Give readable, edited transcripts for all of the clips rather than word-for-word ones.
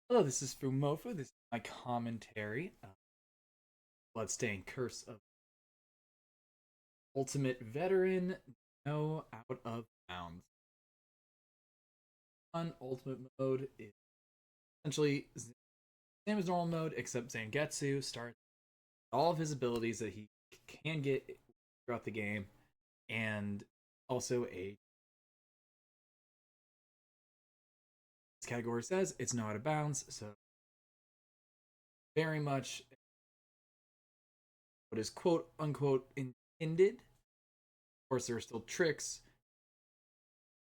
Hello, this is Fumofu. This is my commentary. Bloodstained Curse of Ultimate Veteran. No out of bounds. On Ultimate mode is essentially the same as normal mode, except Zangetsu starts all of his abilities that he can get throughout the game, and also this category says it's no out of bounds, so very much what is quote unquote intended. Of course, there are still tricks,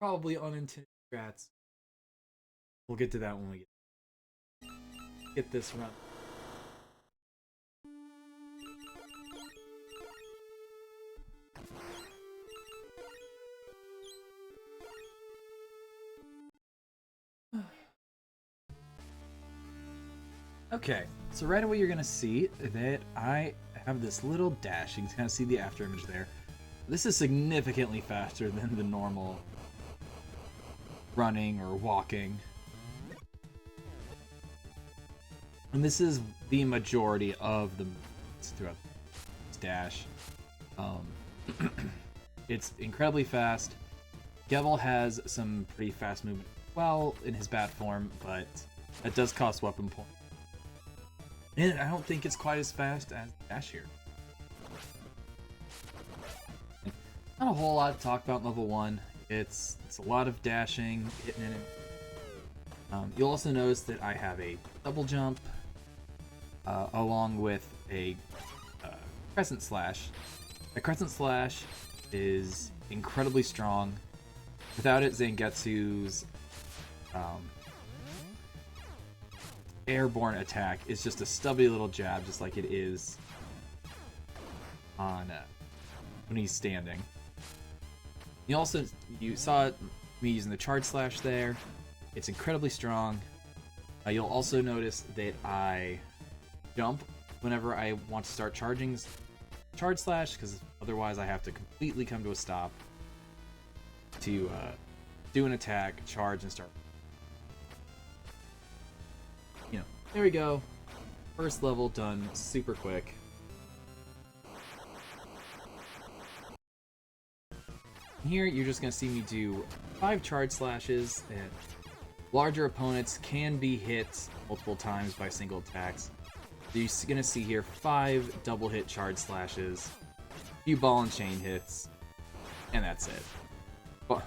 probably unintended strats. We'll get to that when we get this run. Okay, so right away you're gonna see that I have this little dash. You can kind of see the after image there. This is significantly faster than the normal running or walking. And this is the majority of the movements throughout this dash. It's incredibly fast. Gevel has some pretty fast movement well in his bat form, but that does cost weapon points. And I don't think it's quite as fast as Dash here. Not a whole lot to talk about in level 1. It's a lot of dashing, hitting in it. You'll also notice that I have a double jump along with a crescent slash. A crescent slash is incredibly strong. Without it, Zangetsu's airborne attack is just a stubby little jab, just like it is on when he's standing. You saw me using the charge slash there. It's incredibly strong. You'll also notice that I jump whenever I want to start charging charge slash, because otherwise I have to completely come to a stop to do an attack, charge, and start. There we go. First level done super quick. Here you're just going to see me do 5 charge slashes, and larger opponents can be hit multiple times by single attacks. So you're going to see here 5 double hit charge slashes, a few ball and chain hits, and that's it.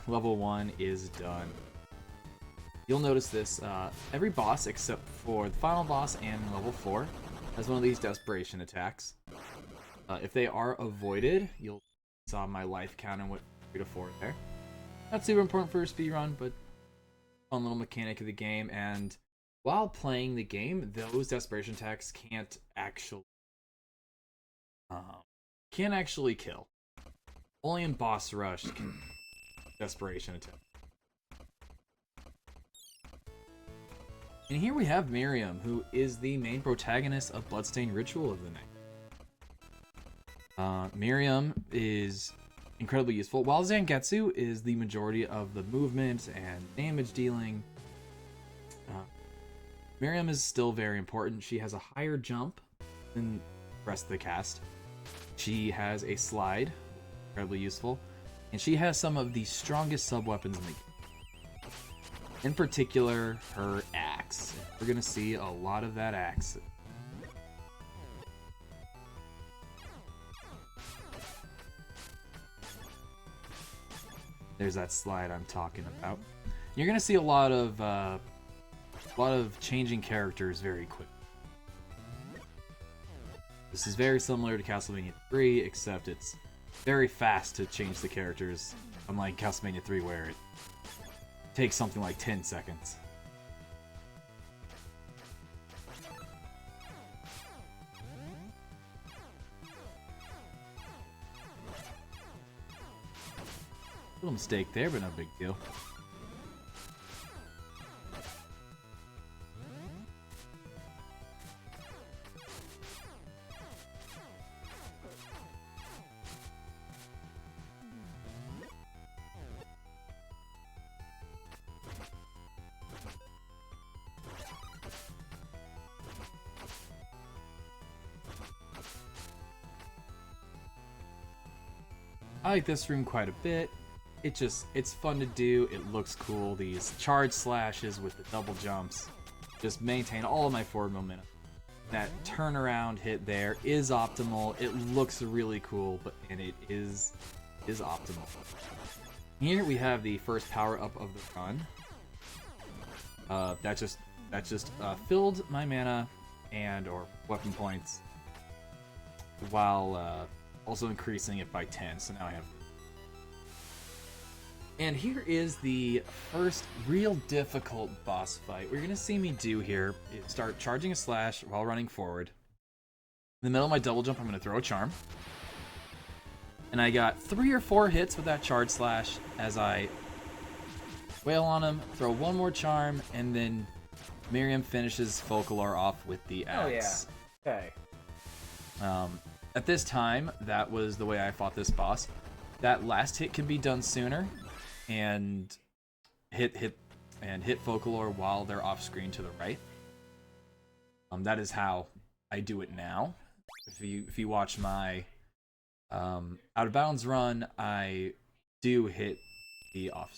Level 1 is done. You'll notice this, every boss except for the final boss and level 4 has one of these desperation attacks. If they are avoided, you'll saw my life count and went 3 to 4 there. Not super important for a speedrun, but fun little mechanic of the game, and while playing the game, those desperation attacks can't actually kill. Only in boss rush can desperation attack. And here we have Miriam, who is the main protagonist of Bloodstained Ritual of the Night. Miriam is incredibly useful, while Zangetsu is the majority of the movement and damage dealing. Miriam is still very important. She has a higher jump than the rest of the cast. She has a slide, incredibly useful, and she has some of the strongest sub-weapons in the game. In particular, her axe. We're gonna see a lot of that axe. There's that slide I'm talking about. You're gonna see a lot of changing characters very quick. This is very similar to Castlevania 3, except it's very fast to change the characters, unlike Castlevania 3 where it takes something like 10 seconds. Little mistake there, but no big deal. I like this room quite a bit. It's fun to do. It looks cool. These charge slashes with the double jumps just maintain all of my forward momentum. That turnaround hit there is optimal. It looks really cool, and it is optimal. Here we have the first power up of the run. That just filled my mana or weapon points while also increasing it by 10. So now I have. And here is the first real difficult boss fight. What you're gonna see me do here is start charging a slash while running forward. In the middle of my double jump, I'm gonna throw a charm. And I got 3 or 4 hits with that charge slash as I wail on him, throw one more charm, and then Miriam finishes Folklore off with the axe. Oh yeah. Okay. At this time, that was the way I fought this boss. That last hit can be done sooner, and hit Folklore while they're off screen to the right. That is how I do it now. If you watch my out of bounds run, I do hit the off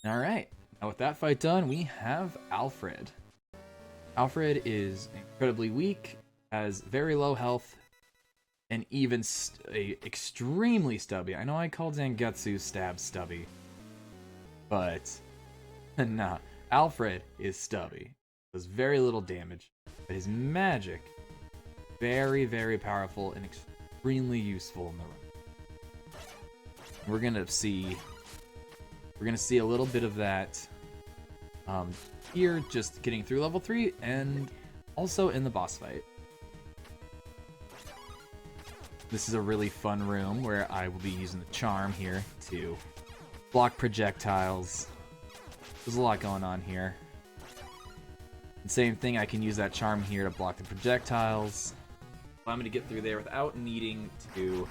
screen. All right, now with that fight done, we have Alfred. Alfred is incredibly weak, has very low health, and even extremely stubby. I know I called Zangetsu's stab stubby, but nah, Alfred is stubby. Does very little damage, but his magic, very, very powerful and extremely useful in the run. We're gonna see a little bit of that here, just getting through level 3, and also in the boss fight. This is a really fun room where I will be using the charm here to block projectiles. There's a lot going on here. And same thing, I can use that charm here to block the projectiles. Allow me to get through there without needing to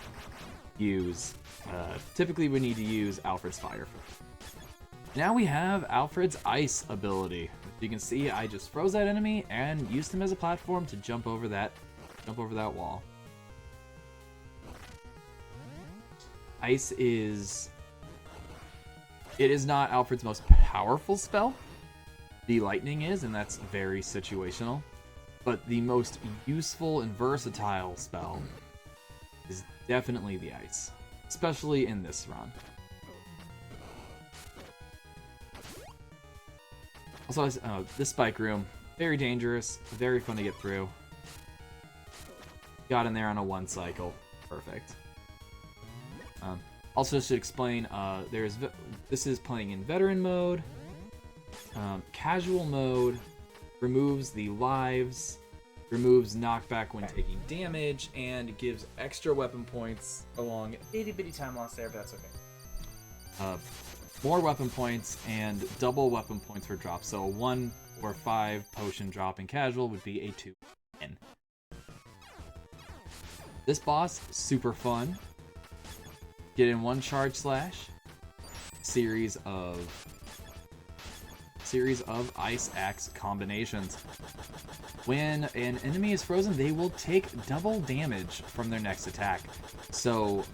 use... typically we need to use Alfred's fire. Now we have Alfred's ice ability. As you can see, I just froze that enemy and used him as a platform to jump over that wall. Ice is not Alfred's most powerful spell. The lightning is, and that's very situational. But the most useful and versatile spell is definitely the ice, especially in this run. Also, this spike room, very dangerous, very fun to get through. Got in there on a 1 cycle, perfect. Also, should explain, this is playing in veteran mode. Casual mode removes the lives, removes knockback when taking damage, and gives extra weapon points along. Itty bitty time loss there, but that's okay. More weapon points and double weapon points for drop. So a 1 or 5 potion drop in casual would be a 2 win. This boss, super fun. Get in 1 charge slash, series of ice axe combinations. When an enemy is frozen, they will take double damage from their next attack. So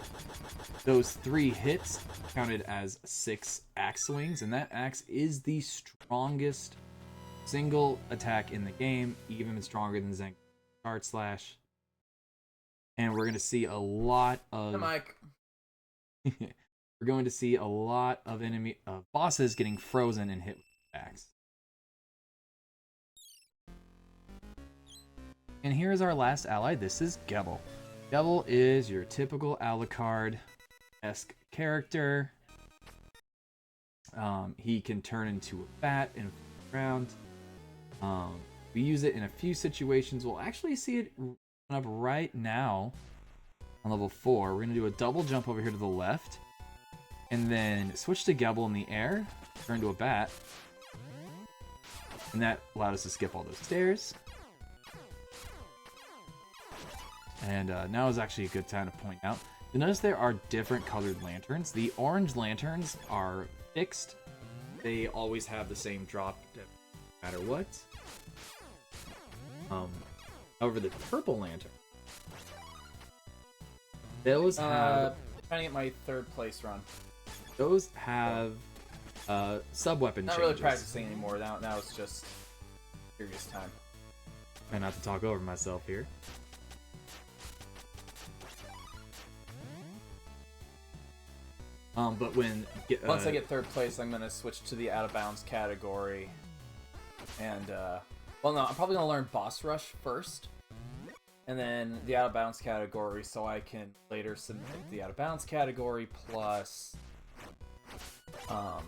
those 3 hits counted as 6 axe swings, and that axe is the strongest single attack in the game, even stronger than Zen's charge slash. And we're going to see a lot of... Hey, Mike. We're going to see a lot of bosses getting frozen and hit with the axe. And here's our last ally. This is Gebel. Gebel is your typical Alucard-esque character. He can turn into a bat and around. We use it in a few situations. We'll actually see it up right now on level 4. We're going to do a double jump over here to the left, and then switch to Gebel in the air, turn to a bat, and that allowed us to skip all those stairs. And now is actually a good time to point out. You'll notice there are different colored lanterns. The orange lanterns are fixed. They always have the same drop no matter what. However, the purple lantern Those have trying to get my third place run. those have sub-weapon Not changes. really practicing anymore. Now it's just serious time. Try not to talk over myself here. But when once I get third place, I'm gonna switch to the out of bounds category, and well, no, I'm probably gonna learn boss rush first, and then the out of bounds category, so I can later submit the out of bounds category plus, so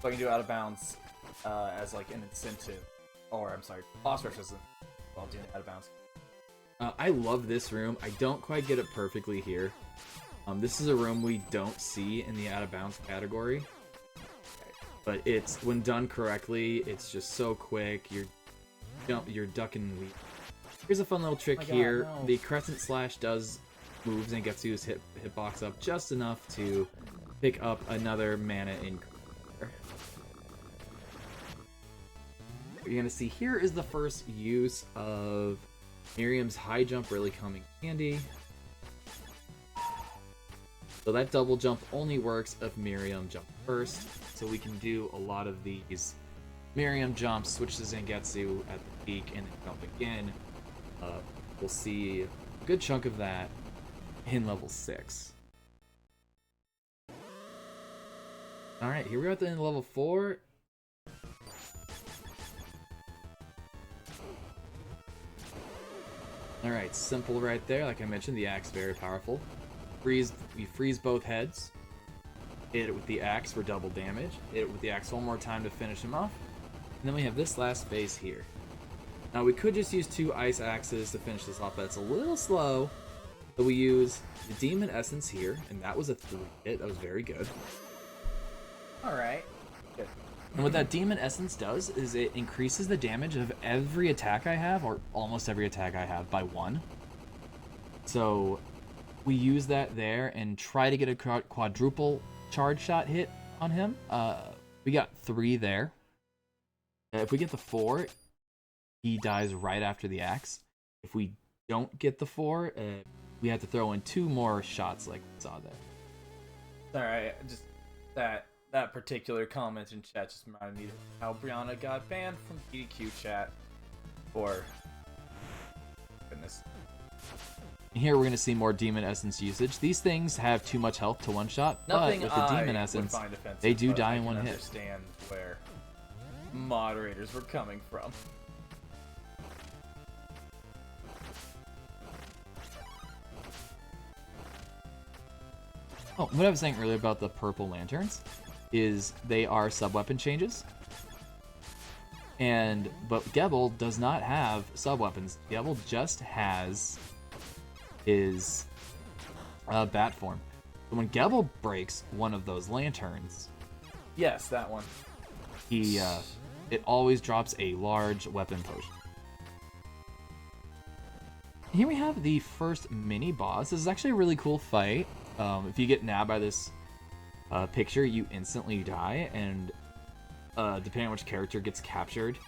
I can do out of bounds as like an incentive, or I'm sorry, boss rush isn't. Well, doing out of bounds. I love this room. I don't quite get it perfectly here. This is a room we don't see in the out of bounds category, but it's when done correctly, it's just so quick. You're ducking. Here's a fun little trick here. No. The crescent slash does moves and gets his hitbox up just enough to pick up another mana increase. What you're gonna see here is the first use of Miriam's high jump really coming in handy. So that double jump only works if Miriam jumps first, so we can do a lot of these Miriam jumps, switch to Zangetsu at the peak, and then jump again. We'll see a good chunk of that in level 6. Alright, here we are at the end of level 4. Alright, simple right there. Like I mentioned, the axe very powerful. We freeze both heads. Hit it with the axe for double damage. Hit it with the axe one more time to finish him off. And then we have this last phase here. Now we could just use 2 ice axes to finish this off, but it's a little slow. So we use the Demon Essence here, and that was a 3 hit. That was very good. Alright. Good. And what that Demon Essence does is it increases the damage of every attack I have, or almost every attack I have, by 1. So we use that there and try to get a quadruple charge shot hit on him. We got 3 there. If we get the 4, he dies right after the axe. If we don't get the 4, we have to throw in 2 more shots like we saw there. Alright, just that particular comment in chat just reminded me of how Brianna got banned from GDQ chat for goodness. Here we're going to see more Demon Essence usage. These things have too much health to one-shot, but with the Demon Essence, they do die in one hit. I understand where moderators were coming from. Oh, what I was saying earlier about the purple lanterns is they are sub-weapon changes. But Gebel does not have sub-weapons. Gebel just has his bat form. So when Gebel breaks one of those lanterns, yes, that one, it always drops a large weapon potion. Here we have the first mini boss. This is actually a really cool fight. If you get nabbed by this picture, you instantly die, and depending on which character gets captured,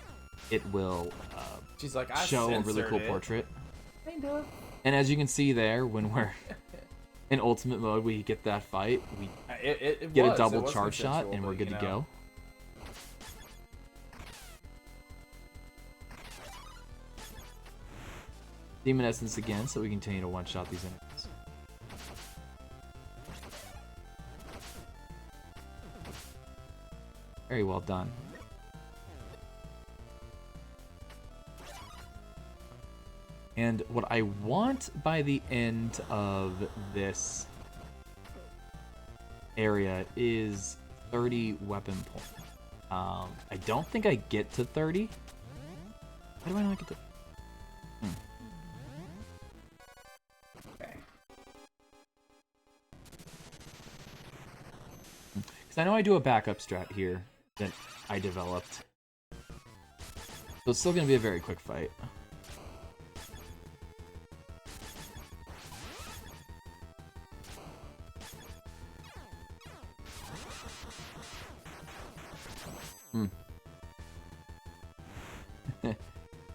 it will she's like, show a really cool portrait. Kind of. And as you can see there, when we're in ultimate mode, we get that fight, we get a double charge shot, and we're good to go. Demon Essence again, so we continue to one-shot these enemies. Very well done. And what I want by the end of this area is 30 weapon points. I don't think I get to 30. How do I not get to... Okay. Because I know I do a backup strat here that I developed. So it's still going to be a very quick fight.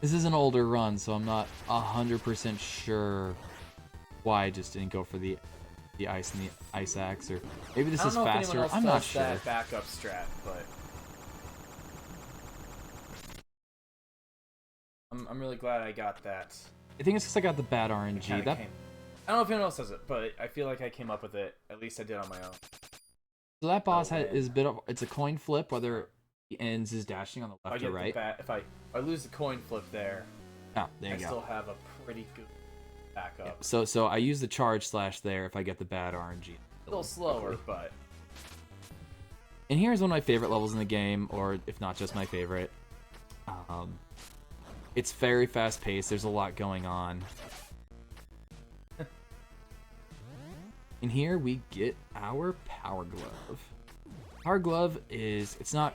This is an older run, so I'm not 100% sure why I just didn't go for the ice and the ice axe, or maybe this is I don't know if faster. anyone else I'm not does sure. that backup strat, but I'm really glad I got that. I think it's because I got the bad RNG. I don't know if anyone else does it, but I feel like I came up with it. At least I did on my own. So that boss is a bit of, it's a coin flip whether he ends his dashing on the left or right. If I lose the coin flip there, Oh, there you I go. still have a pretty good backup. Yeah, so I use the charge slash there if I get the bad RNG. A little slower, but... And here's one of my favorite levels in the game, or if not just my favorite. It's very fast paced. There's a lot going on. And here we get our Power Glove. Power Glove is, it's not...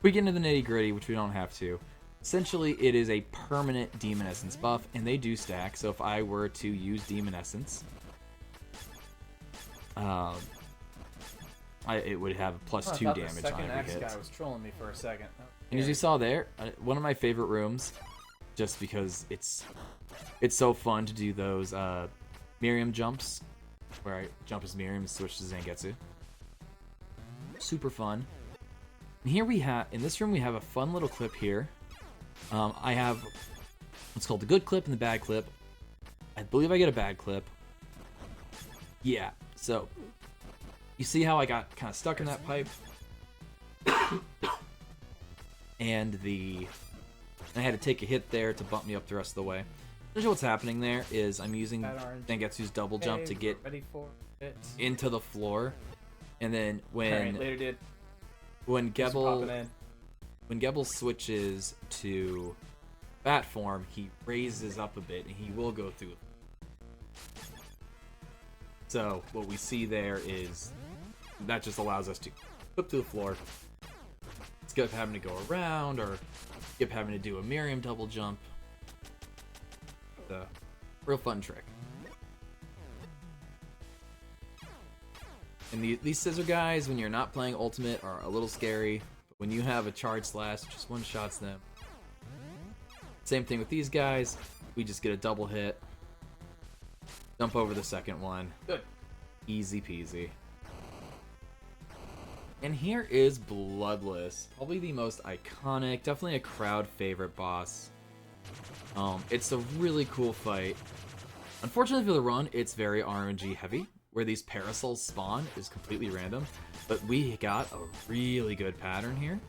we get into the nitty gritty, which we don't have to. Essentially, it is a permanent Demon Essence buff, and they do stack, so if I were to use Demon Essence, it would have a +2 damage on every hit. The second X guy was trolling me for a second. And as you saw there, one of my favorite rooms, just because it's so fun to do those Miriam jumps, where I jump as Miriam and switch to Zangetsu. Super fun. And here we have, in this room, we have a fun little clip here. I have what's called the good clip and the bad clip. I believe I get a bad clip. Yeah, so you see how I got kind of stuck in that pipe? And I had to take a hit there to bump me up the rest of the way. Essentially what's happening there is I'm using Zangetsu's double jump to get into the floor. And then when Gebel switches to bat form, he raises up a bit and he will go through. So what we see there is that just allows us to flip to the floor, skip having to go around or skip having to do a Miriam double jump. The real fun trick. And these scissor guys, when you're not playing ultimate, are a little scary. But when you have a charge slash, just one-shots them. Same thing with these guys. We just get a double hit. Jump over the second one. Good. Easy peasy. And here is Bloodless. Probably the most iconic, definitely a crowd favorite boss. It's a really cool fight. Unfortunately for the run, it's very RNG heavy. Where these parasols spawn is completely random, but we got a really good pattern here.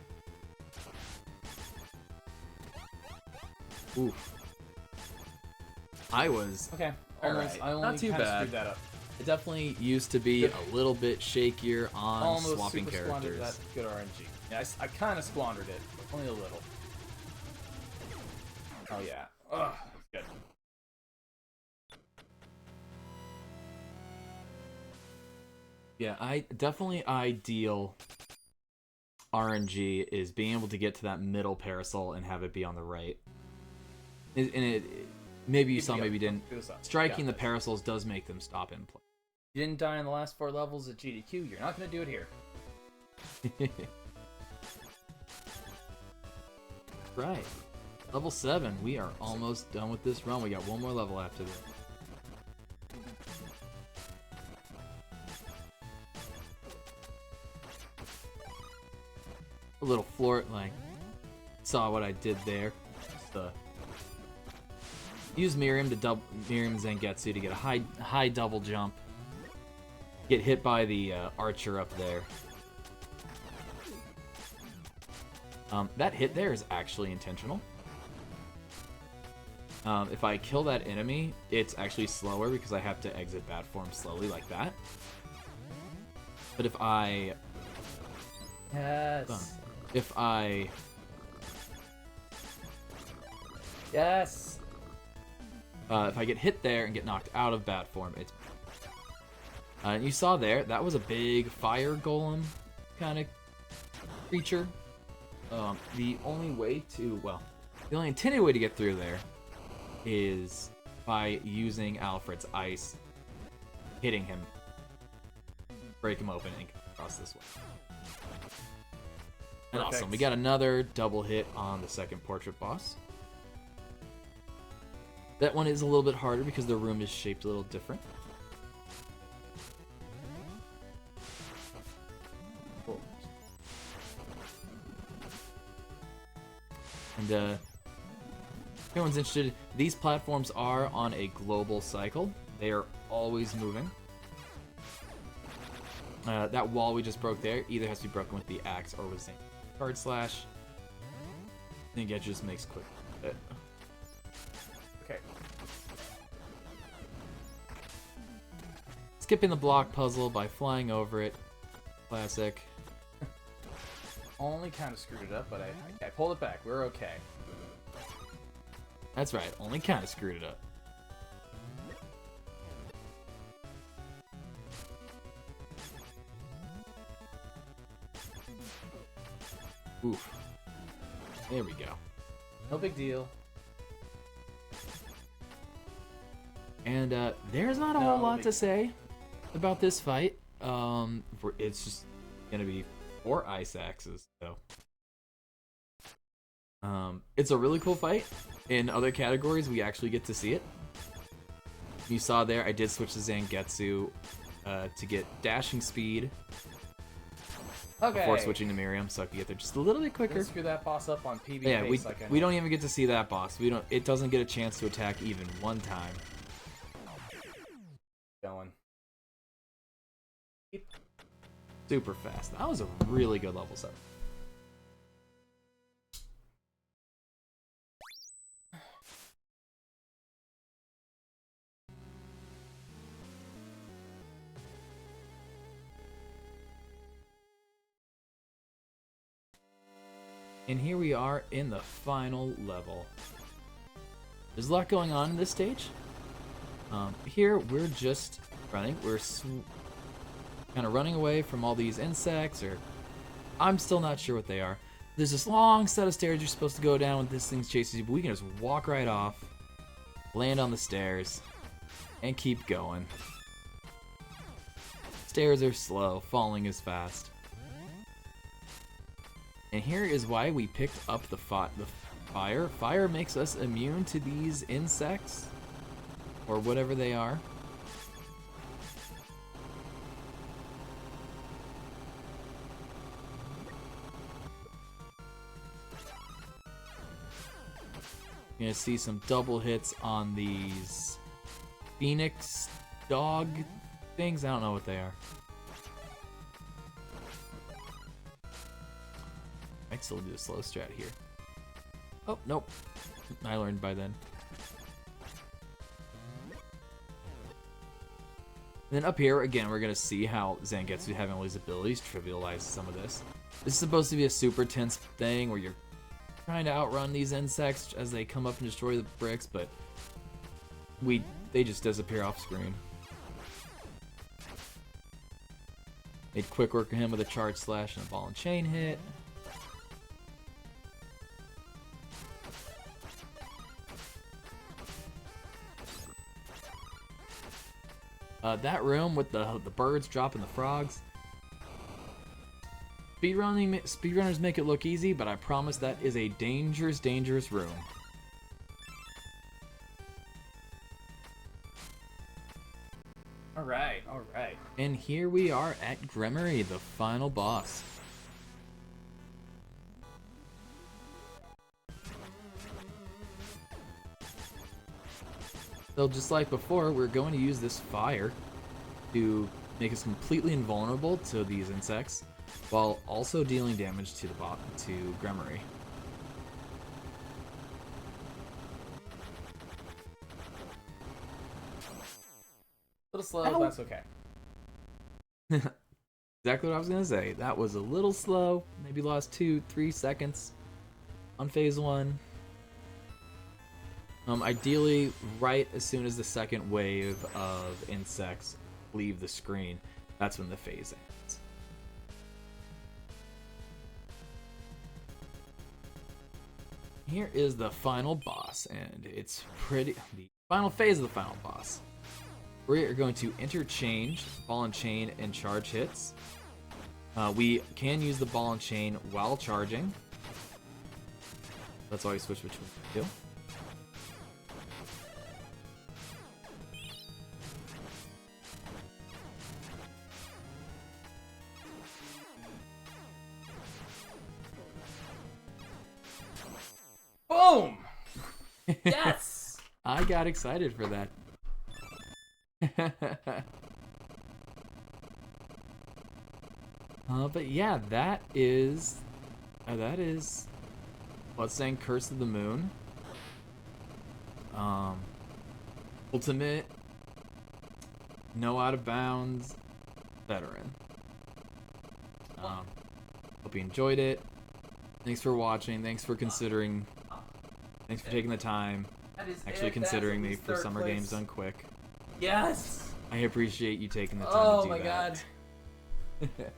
Oof. I was okay. Almost, I only not too bad. That up. It definitely used to be a little bit shakier on swapping characters. That good RNG. Yeah, I kind of squandered it, but only a little. Oh yeah. Ugh, good. Yeah, definitely ideal RNG is being able to get to that middle parasol and have it be on the right. And maybe you saw, maybe you didn't. Striking the parasols does make them stop in play. You didn't die in the last 4 levels at GDQ, you're not going to do it here. Right. Level 7. We are almost done with this run. We got one more level after this. A little floor, like, saw what I did there. Just, use Miriam Zangetsu to get a high double jump. Get hit by the archer up there. That hit there is actually intentional. If I kill that enemy, it's actually slower because I have to exit bat form slowly like that. But if I... Yes. If I... Yes. If I get hit there and get knocked out of bat form, it's... you saw there, that was a big fire golem kind of creature. The only way to... Well, the only intended way to get through there is by using Alfred's ice, hitting him, break him open, and cross this way. And awesome, we got another double hit on the second portrait boss. That one is a little bit harder because the room is shaped a little different. Cool. And if anyone's interested, these platforms are on a global cycle. They are always moving. That wall we just broke there either has to be broken with the axe or with Zane. Card slash. I think it just makes quick. Okay. Skipping the block puzzle by flying over it. Classic. Only kind of screwed it up, but I pulled it back. We're okay. That's right, only kind of screwed it up. Oof. There we go. No big deal. And there's not a whole lot to say about this fight. It's just gonna be 4 ice axes, so it's a really cool fight. In other categories, we actually get to see it. You saw there, I did switch to Zangetsu to get dashing speed. Okay. Before switching to Miriam, so I could get there just a little bit quicker. Let's screw that boss up on PB. Yeah, we don't even get to see that boss. It doesn't get a chance to attack even one time. Going. Super fast. That was a really good level 7. And here we are in the final level. There's a lot going on in this stage. Here we're just running. We're kind of running away from all these insects, or I'm still not sure what they are. There's this long set of stairs you're supposed to go down when this thing chases you, but we can just walk right off, land on the stairs, and keep going. Stairs are slow, falling is fast. And here is why we picked up the fire. Fire makes us immune to these insects, or whatever they are. You're gonna see some double hits on these phoenix dog things. I don't know what they are. Might still do a slow strat here. Oh, nope. I learned by then. And then up here, again, we're going to see how Zangetsu having all these abilities trivializes some of this. This is supposed to be a super tense thing where you're trying to outrun these insects as they come up and destroy the bricks, but they just disappear off screen. Made quick work of him with a charge slash and a ball and chain hit. That room with the birds dropping the frogs. Speedrunners make it look easy, but I promise that is a dangerous, dangerous room. Alright, alright. And here we are at Gremory, the final boss. So just like before, we're going to use this fire to make us completely invulnerable to these insects, while also dealing damage to to Gremory. A little slow, Ow. but that's okay. Exactly what I was gonna say. That was a little slow. Maybe lost 2-3 seconds on phase 1. Ideally, right as soon as the second wave of insects leave the screen, that's when the phase ends. Here is the final boss, and it's the final phase of the final boss. We are going to interchange ball and chain and charge hits. We can use the ball and chain while charging. That's why we switch between the two. Boom! Yes! I got excited for that. But yeah, that is Bloodstained Curse of the Moon. Ultimate, no out of bounds, veteran. Hope you enjoyed it. Thanks for watching. Thanks for considering. Thanks for taking the time. Actually considering me for Summer Games Done Quick. Yes! I appreciate you taking the time Oh to do my that. god.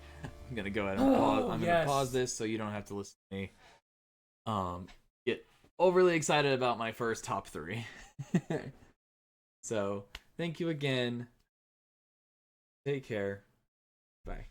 I'm gonna go ahead and pause. I'm gonna yes. pause this so you don't have to listen to me. Get overly excited about my first top 3. So thank you again. Take care. Bye.